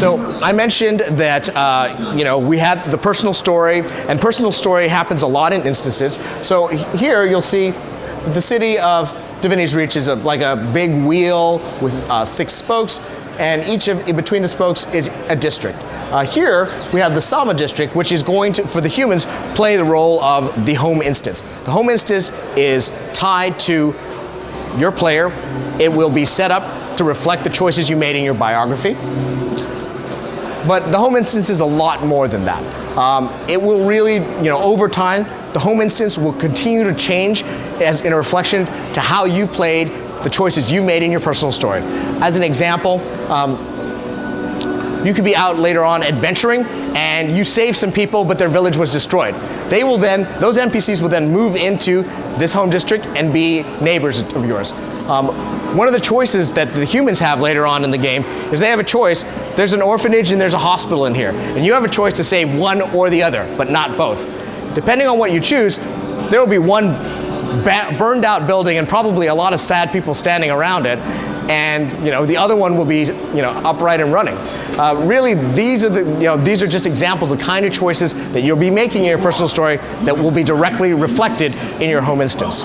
So I mentioned that we had the personal story, and personal story happens a lot in instances. So here you'll see the city of Divinitys Reach is like a big wheel with 6 spokes, and in between the spokes is a district. Here we have the Sama district, which is going to, for the humans, play the role of the home instance. The home instance is tied to your player. It will be set up to reflect the choices you made in your biography. But the home instance is a lot more than that. It will really, over time, the home instance will continue to change as in a reflection to how you played, the choices you made in your personal story. As an example, you could be out later on adventuring and you save some people, but their village was destroyed. They will then, those NPCs will then move into this home district and be neighbors of yours. One of the choices that the humans have later on in the game is they have a choice. There's an orphanage and there's a hospital in here. And you have a choice to save one or the other, but not both. Depending on what you choose, there will be one burned out building and probably a lot of sad people standing around it. And the other one will be upright and running. Really, these are just examples of kind of choices that you'll be making in your personal story that will be directly reflected in your home instance.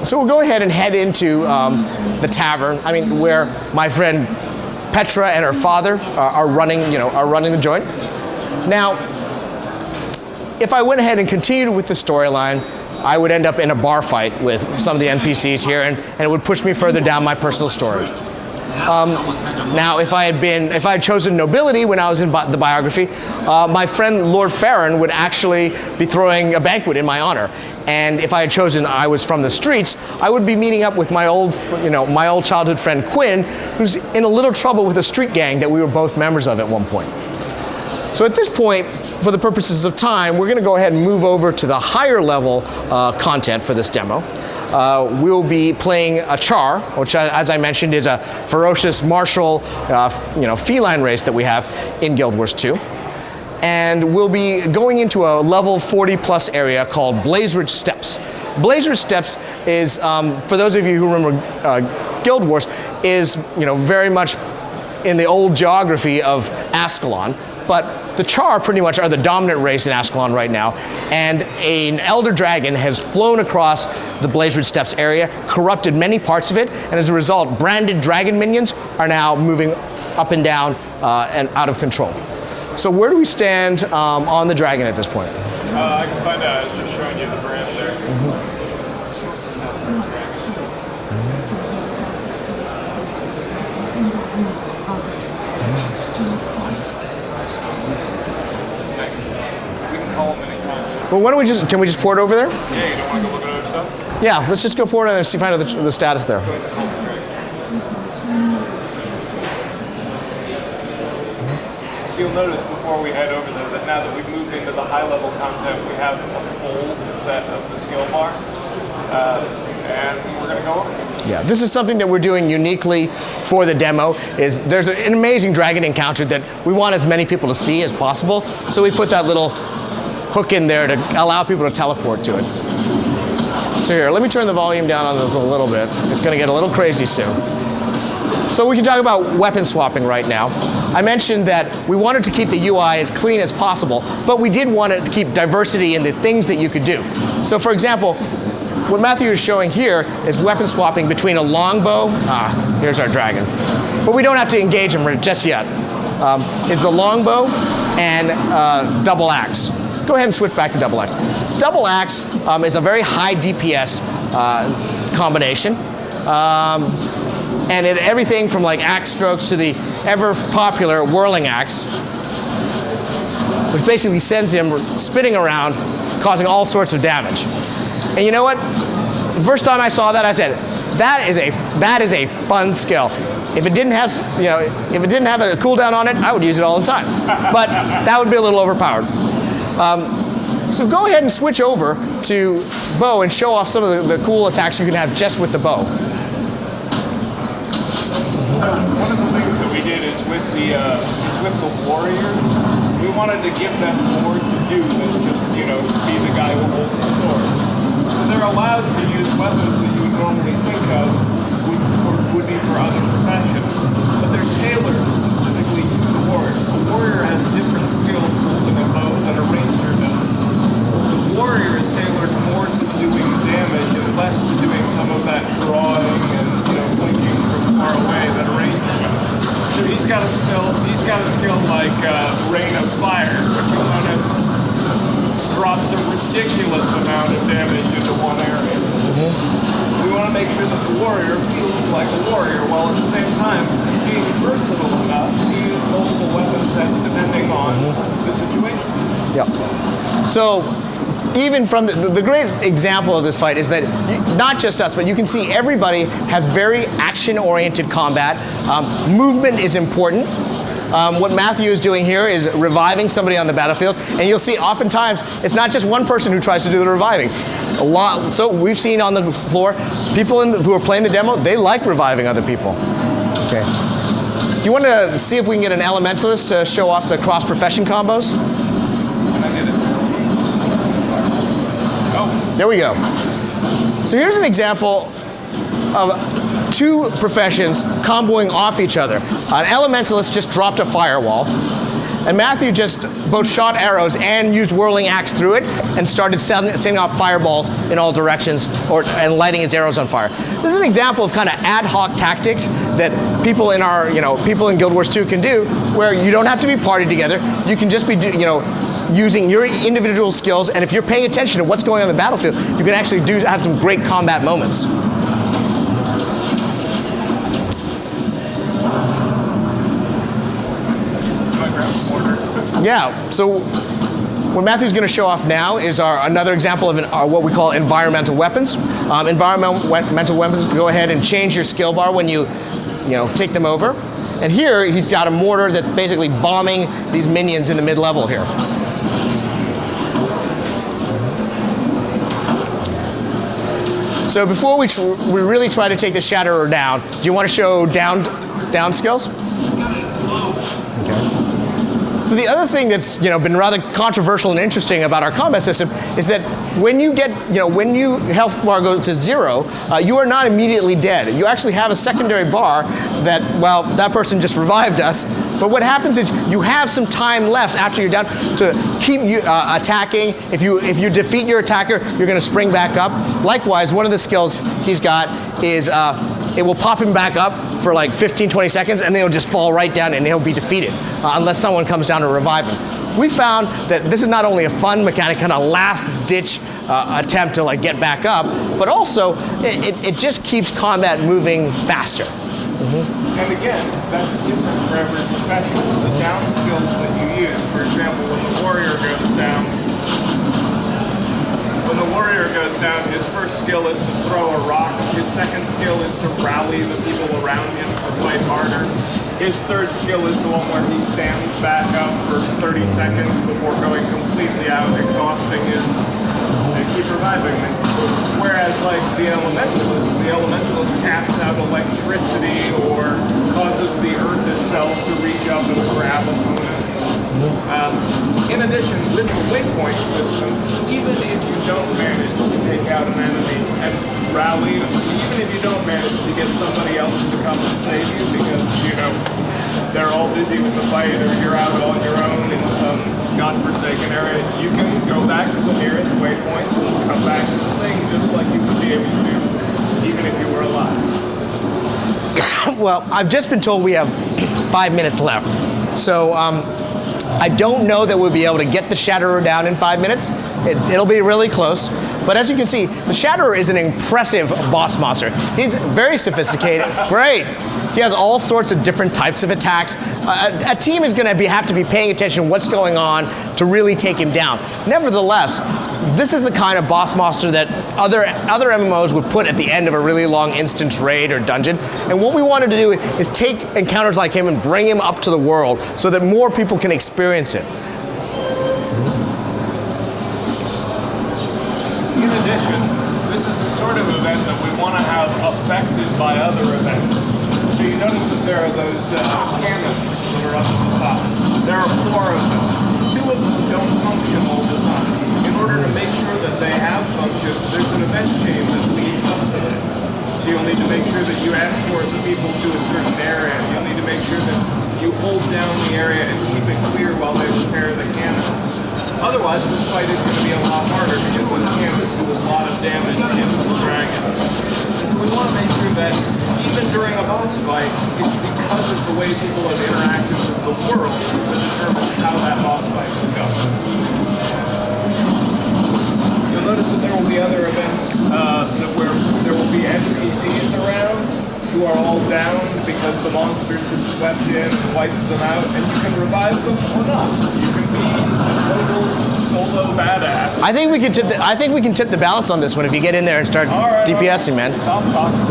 So we'll go ahead and head into the tavern. Where my friend Petra and her father are running the joint. Now, if I went ahead and continued with the storyline, I would end up in a bar fight with some of the NPCs here, and it would push me further down my personal story. Now, if I had chosen nobility when I was in the biography, my friend Lord Farron would actually be throwing a banquet in my honor. And if I had chosen I was from the streets, I would be meeting up with my old childhood friend Quinn, who's in a little trouble with a street gang that we were both members of at one point. So at this point, for the purposes of time, we're going to go ahead and move over to the higher level content for this demo. We'll be playing a Char, which, as I mentioned, is a ferocious martial, feline race that we have in Guild Wars 2. And we'll be going into a level 40 plus area called Blazeridge Steppes. Blazeridge Steppes is, for those of you who remember Guild Wars, is very much in the old geography of Ascalon. But the Char pretty much are the dominant race in Ascalon right now, and an elder dragon has flown across the Blazeridge Steppes area, corrupted many parts of it, and as a result, branded dragon minions are now moving up and down and out of control. So where do we stand on the dragon at this point? I can find out. I was just showing you the brand there. We can call them anytime. Well, why don't we can we just pour it over there? Yeah, you don't want to go look at other stuff? Yeah, let's just go pour it in there and find out the status there. So you'll notice before we head over there that now that we've moved into the high-level content, we have a full set of the skill bar, and we're going to go over it. Yeah, this is something that we're doing uniquely for the demo. There's an amazing dragon encounter that we want as many people to see as possible, so we put that little hook in there to allow people to teleport to it. So here, let me turn the volume down on this a little bit. It's going to get a little crazy soon. So we can talk about weapon swapping right now. I mentioned that we wanted to keep the UI as clean as possible, but we did want it to keep diversity in the things that you could do. So for example, what Matthew is showing here is weapon swapping between a longbow, here's our dragon, but we don't have to engage him just yet, is the longbow and double axe. Go ahead and switch back to double axe. Double axe is a very high DPS combination. And everything from like axe strokes to the ever popular whirling axe, which basically sends him spinning around, causing all sorts of damage. And you know what? The first time I saw that, I said, that is a fun skill. If it didn't have, if it didn't have a cooldown on it, I would use it all the time. But that would be a little overpowered. So go ahead and switch over to bow and show off some of the cool attacks you can have just with the bow. So one of the things that we did is with the warriors, we wanted to give them more to do than just be the guy who holds the sword. So they're allowed to use weapons that you would normally think of would be for other professions, but they're tailored ridiculous amount of damage into one area. We want to make sure that the warrior feels like a warrior, while at the same time being versatile enough to use multiple weapon sets depending on the situation. Yep. So even from the great example of this fight is that not just us, but you can see everybody has very action-oriented combat. Movement is important. What Matthew is doing here is reviving somebody on the battlefield, and you'll see oftentimes it's not just one person who tries to do the reviving. So we've seen on the floor, people who are playing the demo, they like reviving other people. Okay. Do you want to see if we can get an elementalist to show off the cross-profession combos? There we go. So here's an example of two professions comboing off each other. An elementalist just dropped a firewall, and Matthew just both shot arrows and used whirling axe through it and started sending off fireballs in all directions and lighting his arrows on fire. This is an example of kind of ad hoc tactics that people in people in Guild Wars 2 can do, where you don't have to be partied together. You can just be using your individual skills, and if you're paying attention to what's going on in the battlefield, you can actually have some great combat moments. Yeah, so what Matthew's going to show off now is another example of what we call environmental weapons. Environmental weapons go ahead and change your skill bar when you take them over. And here he's got a mortar that's basically bombing these minions in the mid-level here. So before we really try to take the Shatterer down, do you want to show down skills? Okay. So the other thing that's been rather controversial and interesting about our combat system is that when you health bar goes to 0, you are not immediately dead. You actually have a secondary bar that, well, that person just revived us. But what happens is you have some time left after you're down to keep you attacking. If you defeat your attacker, you're going to spring back up. Likewise, one of the skills he's got is it will pop him back up for like 15-20 seconds, and then he'll just fall right down and he'll be defeated unless someone comes down to revive him. We found that this is not only a fun mechanic, kind of last-ditch attempt to get back up, but also it just keeps combat moving faster. And again, that's different for every profession. The down skills that you use, for example, when the warrior goes down, his first skill is to throw a rock. His second skill is to rally the people around him to fight harder. His third skill is the one where he stands back up for 30 seconds before going completely out, exhausting and keep reviving me. Whereas the elementalist casts out electricity or causes the earth itself to reach up and grab opponents. In addition, with the waypoint system, even if you don't manage to take out an enemy and rally, even if you don't manage to get somebody else to come and save you because, they're all busy with the fight or you're out on your own in some godforsaken area, you can go back to the nearest waypoint and come back to the thing just like you would be able to, even if you were alive. Well, I've just been told we have 5 minutes left. So I don't know that we'll be able to get the Shatterer down in 5 minutes. It'll be really close. But as you can see, the Shatterer is an impressive boss monster. He's very sophisticated. Great. He has all sorts of different types of attacks. A team is going to have to be paying attention to what's going on to really take him down. Nevertheless, this is the kind of boss monster that other MMOs would put at the end of a really long instance raid or dungeon. And what we wanted to do is take encounters like him and bring him up to the world so that more people can experience it. In addition, this is the sort of event that we want to have affected by other events. So you notice that there are those cannons that are up at the top. There are 4 of them. 2 of them don't function all the time. In order to make sure that they have function, there's an event chain that leads up to this. So you'll need to make sure that you escort the people to a certain area. You'll need to make sure that you hold down the area and keep it clear while they repair the cannons. Otherwise, this fight is going to be a lot harder because those cannons do a lot of damage against the dragon. And so we want to make sure that even during a boss fight, it's because of the way people have interacted with the world that determines how that boss fight will go. enemies around who are all down because the monsters have swept in and wiped them out, and you can revive them or not. You can be a total solo badass. I think we can tip the balance on this one if you get in there and start DPSing, man. Stop talking.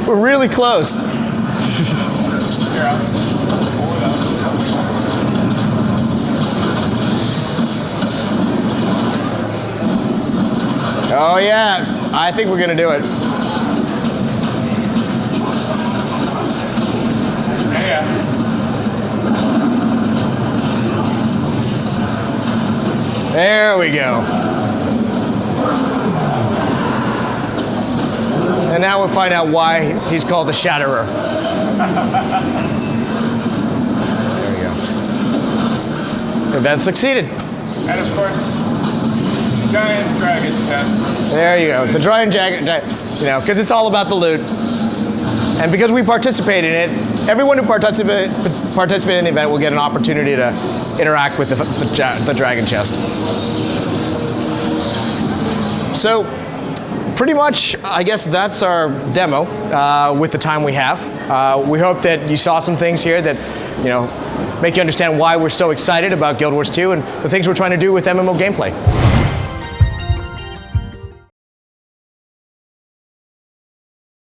We're really close. Here, I'll pull it up. Oh yeah, I think we're gonna do it. Yeah. There we go. And now we'll find out why he's called the Shatterer. There we go. Event succeeded. And of course, giant dragon chest. There you go. The giant dragon, you know, because it's all about the loot. And because we participate in it, everyone who participated in the event will get an opportunity to interact with the dragon chest. So, pretty much, I guess that's our demo with the time we have. We hope that you saw some things here that, you know, make you understand why we're so excited about Guild Wars 2 and the things we're trying to do with MMO gameplay.